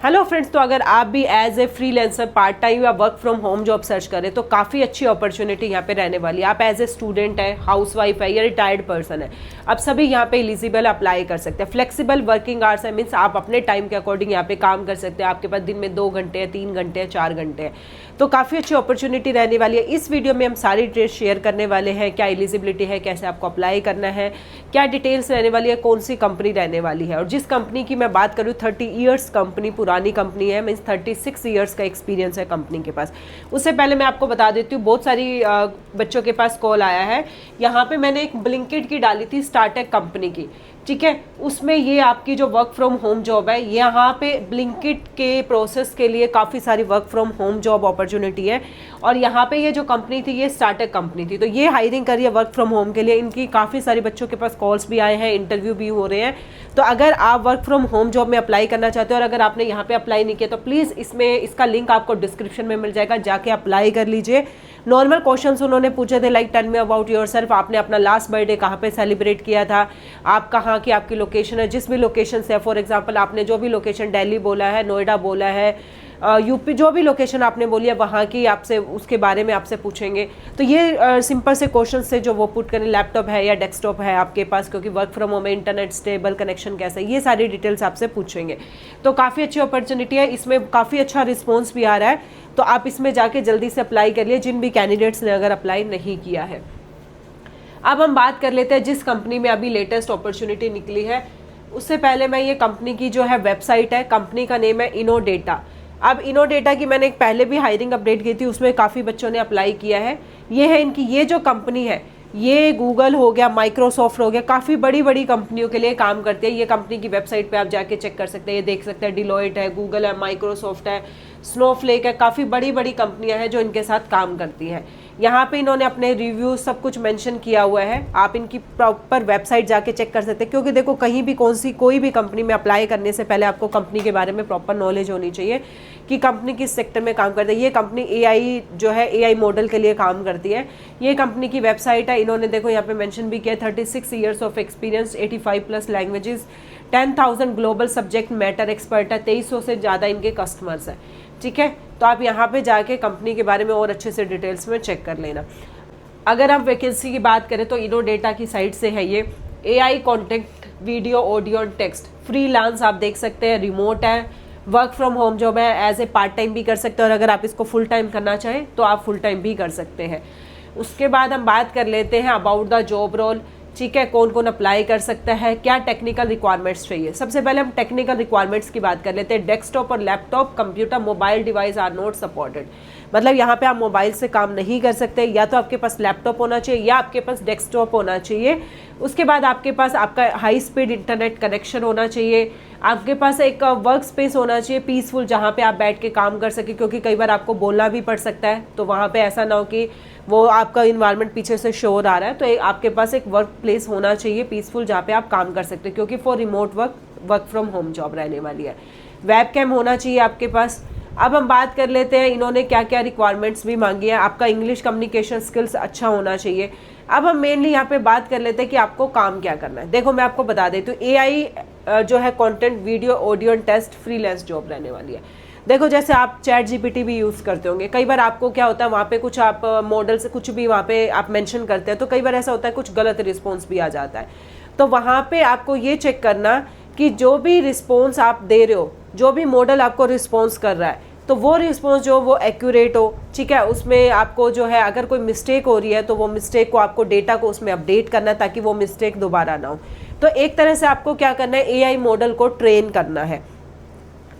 Hello friends, तो अगर आप भी as a freelancer part time या work from home job search करें तो काफ़ी अच्छी अपॉर्चुनिटी यहाँ पे रहने वाली है। आप एज ए स्टूडेंट है, हाउसवाइफ है या रिटायर्ड पर्सन है, आप सभी यहाँ पे एलिजिबल अप्लाई कर सकते हैं। फ्लेक्सिबल वर्किंग आवर्स है, मीन्स आप अपने टाइम के अकॉर्डिंग यहाँ पे काम कर सकते हैं। आपके पास दिन में 2 घंटे है, 3 घंटे है, 4 घंटे है, तो काफ़ी अच्छी अपॉर्चुनिटी रहने वाली है। इस वीडियो में हम सारी डिटेल्स शेयर करने वाले हैं, क्या एलिजिबिलिटी है, कैसे आपको अप्लाई करना है, क्या डिटेल्स रहने वाली है, कौन सी कंपनी रहने वाली है। और जिस कंपनी की मैं बात करूँ 30 ईयर्स कंपनी, पुरानी कंपनी है, मीन्स 36 ईयर्स का एक्सपीरियंस है कंपनी के पास। उससे पहले मैं आपको बता देती हूँ, बहुत सारी बच्चों के पास कॉल आया है। यहाँ पे मैंने एक ब्लिंकिट की डाली थी, स्टार्टअप कंपनी की, ठीक है। उसमें ये आपकी जो वर्क फ्रॉम होम जॉब है, यहाँ पे ब्लिंकिट के प्रोसेस के लिए काफ़ी सारी work from home job opportunity है। और यहाँ पे ये जो कंपनी थी ये स्टार्टअप कंपनी थी, तो ये हायरिंग करी है वर्क फ्रॉम होम के लिए। इनकी काफ़ी सारे बच्चों के पास कॉल्स भी आए हैं, इंटरव्यू भी हो रहे हैं। तो अगर आप वर्क फ्रॉम होम जॉब में अप्लाई करना चाहते हो और अगर आपने यहाँ पे अप्लाई नहीं किया तो प्लीज़ इसका लिंक आपको डिस्क्रिप्शन में मिल जाएगा, जाके अप्लाई कर लीजिए। नॉर्मल क्वेश्चंस उन्होंने पूछे थे, like tell me about yourself, आपने अपना लास्ट बर्थडे कहाँ पे सेलिब्रेट किया था, आप कहाँ की आपकी लोकेशन है, जिस भी लोकेशन से है। फॉर एग्जांपल आपने जो भी लोकेशन दिल्ली बोला है, नोएडा बोला है, यूपी, जो भी लोकेशन आपने बोली है वहाँ की आपसे उसके बारे में आपसे पूछेंगे। तो ये सिंपल से क्वेश्चन से जो वो पुट करें, लैपटॉप है या डेस्कटॉप है आपके पास, क्योंकि वर्क फ्रॉम होम में इंटरनेट स्टेबल कनेक्शन कैसा है, ये सारी डिटेल्स आपसे पूछेंगे। तो काफ़ी अच्छी अपॉर्चुनिटी है, इसमें काफ़ी अच्छा रिस्पॉन्स भी आ रहा है। तो आप इसमें जाके जल्दी से अप्लाई कर लिए, जिन भी कैंडिडेट्स ने अगर अप्लाई नहीं किया है। अब हम बात कर लेते हैं जिस कंपनी में अभी लेटेस्ट अपॉर्चुनिटी निकली है। उससे पहले मैं ये कंपनी की जो है वेबसाइट है, कंपनी का नेम है इनोडेटा। अब इनोडेटा की मैंने एक पहले भी हायरिंग अपडेट की थी, उसमें काफ़ी बच्चों ने अप्लाई किया है। ये है इनकी, ये जो कंपनी है ये गूगल हो गया, माइक्रोसॉफ्ट हो गया, काफ़ी बड़ी बड़ी कंपनियों के लिए काम करती है। ये कंपनी की वेबसाइट पे आप जाके चेक कर सकते हैं, ये देख सकते हैं, डिलॉयट है, गूगल है, माइक्रोसॉफ्ट है, स्नोफ्लेक है, काफ़ी बड़ी बड़ी कंपनियां हैं जो इनके साथ काम करती हैं। यहाँ पे इन्होंने अपने रिव्यू सब कुछ मेंशन किया हुआ है, आप इनकी प्रॉपर वेबसाइट जाके चेक कर सकते हैं। क्योंकि देखो, कहीं भी कोई भी कंपनी में अप्लाई करने से पहले आपको कंपनी के बारे में प्रॉपर नॉलेज होनी चाहिए कि कंपनी किस सेक्टर में काम करती है। ये कंपनी एआई जो है, एआई मॉडल के लिए काम करती है। ये कंपनी की वेबसाइट है, इन्होंने देखो यहाँ पे मेंशन भी किया 36 years of experience, 85+ languages, 10,000 global subject matter expert है, 2300 से ज़्यादा इनके कस्टमर्स हैं, ठीक है। तो आप यहाँ पे जाके कंपनी के बारे में और अच्छे से डिटेल्स में चेक कर लेना। अगर आप वैकेंसी की बात करें तो इनोडेटा की साइट से है ये, AI content, video, audio and text, freelance आप देख सकते हैं, रिमोट है, वर्क फ्रॉम होम जॉब है, एज ए पार्ट टाइम भी कर सकते हैं और अगर आप इसको फुल टाइम करना चाहें तो आप फुल टाइम भी कर सकते हैं। उसके बाद हम बात कर लेते हैं अबाउट द जॉब रोल, ठीक है, कौन कौन अप्लाई कर सकता है, क्या टेक्निकल रिक्वायरमेंट्स चाहिए। सबसे पहले हम टेक्निकल रिक्वायरमेंट्स की बात कर लेते हैं। डेस्कटॉप और laptop computer mobile device are not supported, मतलब यहाँ पे आप मोबाइल से काम नहीं कर सकते, या तो आपके पास लैपटॉप होना चाहिए या आपके पास डेस्कटॉप होना चाहिए। उसके बाद आपके पास आपका हाई स्पीड इंटरनेट कनेक्शन होना चाहिए, आपके पास एक वर्क स्पेस होना चाहिए पीसफुल, जहाँ पे आप बैठ के काम कर सके, क्योंकि कई बार आपको बोलना भी पड़ सकता है। तो वहाँ पे ऐसा ना हो कि वो आपका इन्वायरमेंट पीछे से शोर आ रहा है, तो आपके पास एक वर्क प्लेस होना चाहिए पीसफुल, जहाँ पे आप काम कर सकते हैं, क्योंकि for remote work from home job रहने वाली है। वेब कैम होना चाहिए आपके पास। अब हम बात कर लेते हैं इन्होंने क्या क्या रिक्वायरमेंट्स भी मांगी है। आपका इंग्लिश कम्युनिकेशन स्किल्स अच्छा होना चाहिए। अब हम मेनली यहाँ पे बात कर लेते हैं कि आपको काम क्या करना है। देखो मैं आपको बता देती हूँ, एआई जो है content, video, audio and test, freelance job रहने वाली है। देखो जैसे आप चैट जीपीटी भी यूज़ करते होंगे, कई बार आपको क्या होता है वहाँ पे कुछ आप मॉडल से कुछ भी वहाँ पे आप मेंशन करते हैं, तो कई बार ऐसा होता है कुछ गलत रिस्पॉन्स भी आ जाता है। तो वहाँ पे आपको ये चेक करना कि जो भी रिस्पॉन्स आप दे रहे हो, जो भी मॉडल आपको रिस्पॉन्स कर रहा है, तो वो रिस्पॉन्स जो वो एक्यूरेट हो, ठीक है। उसमें आपको जो है अगर कोई मिस्टेक हो रही है तो वो मिस्टेक को आपको डेटा को उसमें अपडेट करना है ताकि वो मिस्टेक दोबारा ना हो। तो एक तरह से आपको क्या करना है, एआई मॉडल को ट्रेन करना है।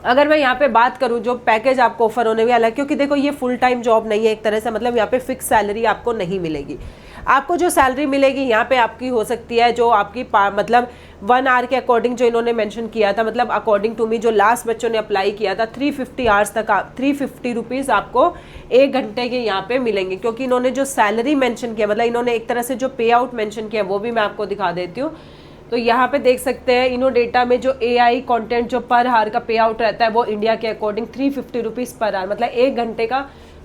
अगर मैं यहाँ पे बात करूँ जो पैकेज आपको ऑफर होने वाला है, क्योंकि देखो ये फुल टाइम जॉब नहीं है एक तरह से, मतलब यहाँ पे फिक्स सैलरी आपको नहीं मिलेगी। आपको जो सैलरी मिलेगी यहाँ पे आपकी हो सकती है जो आपकी मतलब 1 आवर के अकॉर्डिंग, जो इन्होंने मेंशन किया था, मतलब अकॉर्डिंग टू मी जो लास्ट बच्चों ने अप्लाई किया था 350 आवर्स तक 350 रुपीज़ आपको 1 घंटे के यहाँ पे मिलेंगे। क्योंकि इन्होंने जो सैलरी मेंशन किया, मतलब इन्होंने एक तरह से जो पे आउट मेंशन किया वो भी मैं आपको दिखा देती हूँ। तो यहाँ पे देख सकते हैं इनोडेटा में जो एआई कंटेंट जो पर आवर का पे आउट रहता है वो इंडिया के अकॉर्डिंग 350 रुपीज़ पर आवर, मतलब 1 घंटे का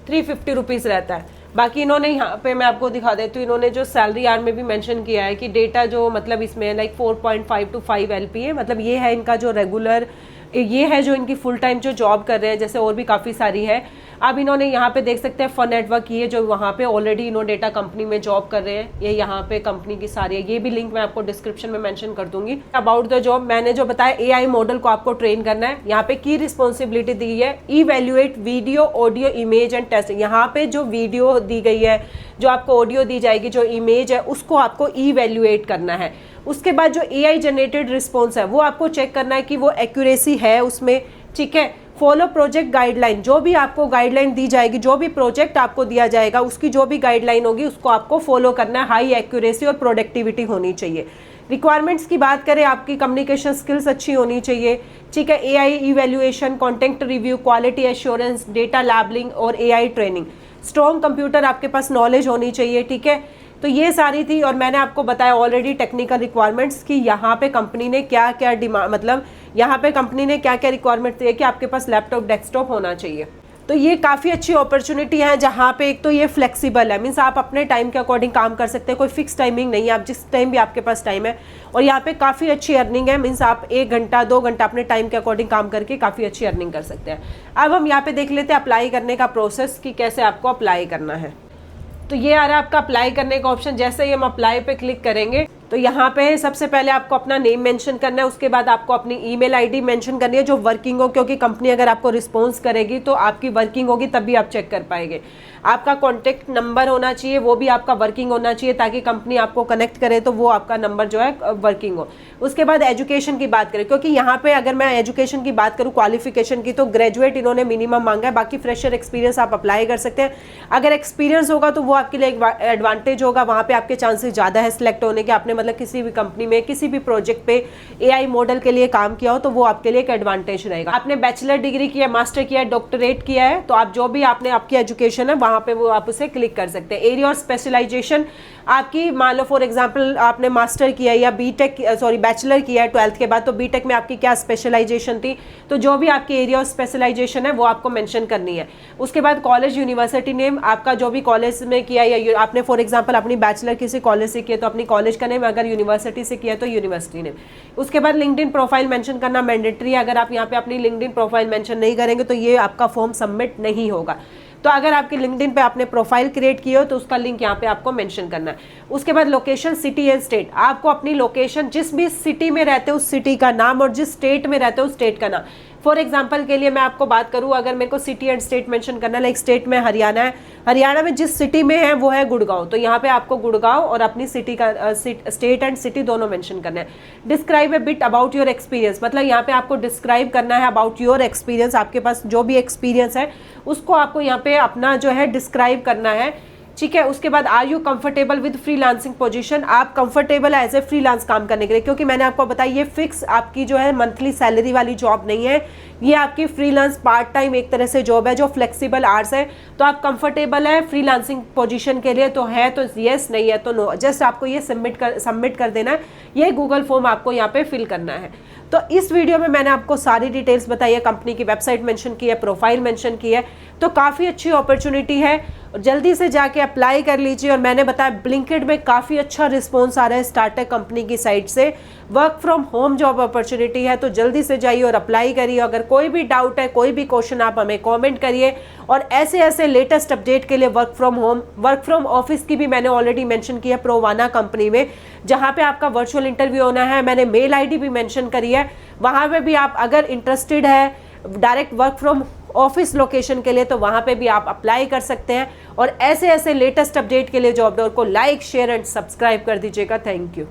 350 रुपीज़ रहता है। बाकी इन्होंने यहाँ पे मैं आपको दिखा देती हूँ, इन्होंने जो सैलरी आर में भी मेंशन किया है कि डेटा जो मतलब इसमें लाइक 4.5 to 5 LPA, मतलब ये है इनका जो रेगुलर ये है जो इनकी फुल टाइम जो जॉब कर रहे हैं, जैसे और भी काफ़ी सारी है। अब इन्होंने यहाँ पे देख सकते हैं फन नेटवर्क की है जो वहाँ पे ऑलरेडी इन्होंने डेटा कंपनी में जॉब कर रहे हैं। ये यहाँ पे कंपनी की सारी है, ये भी लिंक मैं आपको डिस्क्रिप्शन में मेंशन कर दूंगी। अबाउट द जॉब मैंने जो बताया, एआई मॉडल को आपको ट्रेन करना है। यहाँ पे की रिस्पॉन्सिबिलिटी दी है, evaluate video, audio, image and test. यहाँ पे जो वीडियो दी गई है, जो आपको ऑडियो दी जाएगी, जो इमेज है, उसको आपको इवैल्यूएट करना है। उसके बाद जो एआई जनरेटेड रिस्पॉन्स है वो आपको चेक करना है कि वो एक्यूरेसी है उसमें, ठीक है। फॉलो प्रोजेक्ट गाइडलाइन, जो भी आपको गाइडलाइन दी जाएगी, जो भी प्रोजेक्ट आपको दिया जाएगा उसकी जो भी गाइडलाइन होगी उसको आपको फॉलो करना है। हाई एक्यूरेसी और प्रोडक्टिविटी होनी चाहिए। रिक्वायरमेंट्स की बात करें, आपकी कम्युनिकेशन स्किल्स अच्छी होनी चाहिए, ठीक है। AI evaluation, content review, quality assurance, data labelling और एआई ट्रेनिंग। स्ट्रॉन्ग कंप्यूटर आपके पास नॉलेज होनी चाहिए, ठीक है। तो ये सारी थी, और मैंने आपको बताया ऑलरेडी टेक्निकल रिक्वायरमेंट्स कि यहाँ पे कंपनी ने क्या क्या डिमांड, मतलब यहाँ पे कंपनी ने क्या क्या रिक्वायरमेंट दी है कि आपके पास लैपटॉप, डेस्कटॉप होना चाहिए। तो ये काफ़ी अच्छी अपॉर्चुनिटी है जहाँ पे एक तो ये फ्लेक्सिबल है, मीन्स आप अपने टाइम के अकॉर्डिंग काम कर सकते हैं, कोई फिक्स टाइमिंग नहीं है, आप जिस टाइम भी आपके पास टाइम है। और यहाँ पे काफ़ी अच्छी अर्निंग है, मीन्स आप 1 घंटा 2 घंटा अपने टाइम के अकॉर्डिंग काम करके काफ़ी अच्छी अर्निंग कर सकते हैं। अब हम यहाँ पे देख लेते हैं अप्लाई करने का प्रोसेस कि कैसे आपको अप्लाई करना है। तो ये आ रहा है आपका अप्लाई करने का ऑप्शन। जैसे ही हम अप्लाई पे क्लिक करेंगे तो यहाँ पे सबसे पहले आपको अपना नेम मेंशन करना है, उसके बाद आपको अपनी ईमेल आईडी मेंशन करनी है जो वर्किंग हो, क्योंकि कंपनी अगर आपको रिस्पॉन्स करेगी तो आपकी वर्किंग होगी तभी आप चेक कर पाएंगे। आपका कॉन्टेक्ट नंबर होना चाहिए, वो भी आपका वर्किंग होना चाहिए ताकि कंपनी आपको कनेक्ट करे तो वो आपका नंबर जो है वर्किंग हो। उसके बाद एजुकेशन की बात करें, क्योंकि यहाँ पे अगर मैं एजुकेशन की बात करूँ क्वालिफिकेशन की, तो ग्रेजुएट इन्होंने मिनिमम मांगा है, बाकी फ्रेशर एक्सपीरियंस आप अप्लाई कर सकते हैं। अगर एक्सपीरियंस होगा तो वो आपके लिए एक एडवांटेज होगा, वहाँ पे आपके चांसेस ज़्यादा है सिलेक्ट होने के। आपने मतलब किसी भी कंपनी में किसी भी प्रोजेक्ट पे एआई मॉडल के लिए काम किया हो तो वो आपके लिए एक एडवांटेज रहेगा। आपने बैचलर डिग्री किया, मास्टर किया है, डॉक्टरेट किया है, तो आप जो भी आपने आपकी एजुकेशन है वहाँ पे वो आप उसे क्लिक कर सकते हैं। एरिया और स्पेशलाइजेशन आपकी, मान लो फॉर एग्जांपल आपने मास्टर किया या बीटेक बैचलर किया है 12th के बाद, तो बीटेक में आपकी क्या स्पेशलाइजेशन थी, तो जो भी आपकी एरिया और स्पेशलाइजेशन है वो आपको मेंशन करनी है। उसके बाद कॉलेज यूनिवर्सिटी नेम, आपका जो भी कॉलेज में किया या आपने फॉर एग्जांपल अपनी बैचलर किसी कॉलेज से किया तो अपनी कॉलेज का नेम, अगर यूनिवर्सिटी से किया तो यूनिवर्सिटी नेम। उसके बाद लिंक्डइन प्रोफाइल मेंशन करना मैंडेटरी है, अगर आप यहाँ पे अपनी लिंक्डइन प्रोफाइल मेंशन नहीं करेंगे तो ये आपका फॉर्म सबमिट नहीं होगा। तो अगर आपकी लिंक्डइन पे आपने प्रोफाइल क्रिएट की हो तो उसका लिंक यहाँ पे आपको मेंशन करना है। उसके बाद लोकेशन, सिटी एंड स्टेट, आपको अपनी लोकेशन, जिस भी सिटी में रहते हो उस सिटी का नाम और जिस स्टेट में रहते हो उस स्टेट का नाम। फॉर एग्जांपल के लिए मैं आपको बात करूं, अगर मेरे को सिटी एंड स्टेट मेंशन करना है, लाइक स्टेट में हरियाणा है, हरियाणा में जिस सिटी में है वो है गुड़गांव, तो यहाँ पे आपको गुड़गांव और अपनी सिटी का स्टेट एंड सिटी दोनों मेंशन करना है। Describe A bit about your experience, मतलब यहाँ पे आपको डिस्क्राइब करना है अबाउट योर एक्सपीरियंस, आपके पास जो भी एक्सपीरियंस है उसको आपको यहाँ पे अपना जो है डिस्क्राइब करना है, ठीक है। उसके बाद are you comfortable with freelancing position, आप कंफर्टेबल है एज ए फ्रीलांस काम करने के लिए, क्योंकि मैंने आपको बताया ये फिक्स आपकी जो है मंथली सैलरी वाली जॉब नहीं है, ये आपकी फ्रीलांस पार्ट टाइम एक तरह से जॉब है जो फ्लेक्सिबल आवर्स है। तो आप कंफर्टेबल है फ्रीलांसिंग पोजीशन के लिए, तो है तो येस, नहीं है तो नो। जस्ट आपको ये सबमिट कर देना है, ये गूगल फॉर्म आपको यहाँ पे फिल करना है। तो इस वीडियो में मैंने आपको सारी डिटेल्स बताई है, कंपनी की वेबसाइट मेंशन की है, प्रोफाइल मेंशन की है, तो काफ़ी अच्छी अपॉर्चुनिटी है, जल्दी से जाके अप्लाई कर लीजिए। और मैंने बताया ब्लिंकिट में काफ़ी अच्छा रिस्पॉन्स आ रहा है स्टार्टअप कंपनी की साइड से, work from home job opportunity है, तो जल्दी से जाइए और अप्लाई करिए। अगर कोई भी डाउट है, कोई भी क्वेश्चन, आप हमें कमेंट करिए। और ऐसे ऐसे लेटेस्ट अपडेट के लिए work from home, work from office की भी मैंने ऑलरेडी मेंशन किया है प्रोवाना कंपनी में, जहाँ पे आपका वर्चुअल इंटरव्यू होना है, मैंने मेल आईडी भी मेंशन करी है, वहाँ पे भी आप अगर इंटरेस्टेड है direct work from office location के लिए तो वहाँ पे भी आप अप्लाई कर सकते हैं। और ऐसे ऐसे लेटेस्ट अपडेट के लिए जॉब डोर को लाइक, शेयर एंड सब्सक्राइब कर दीजिएगा। Thank you.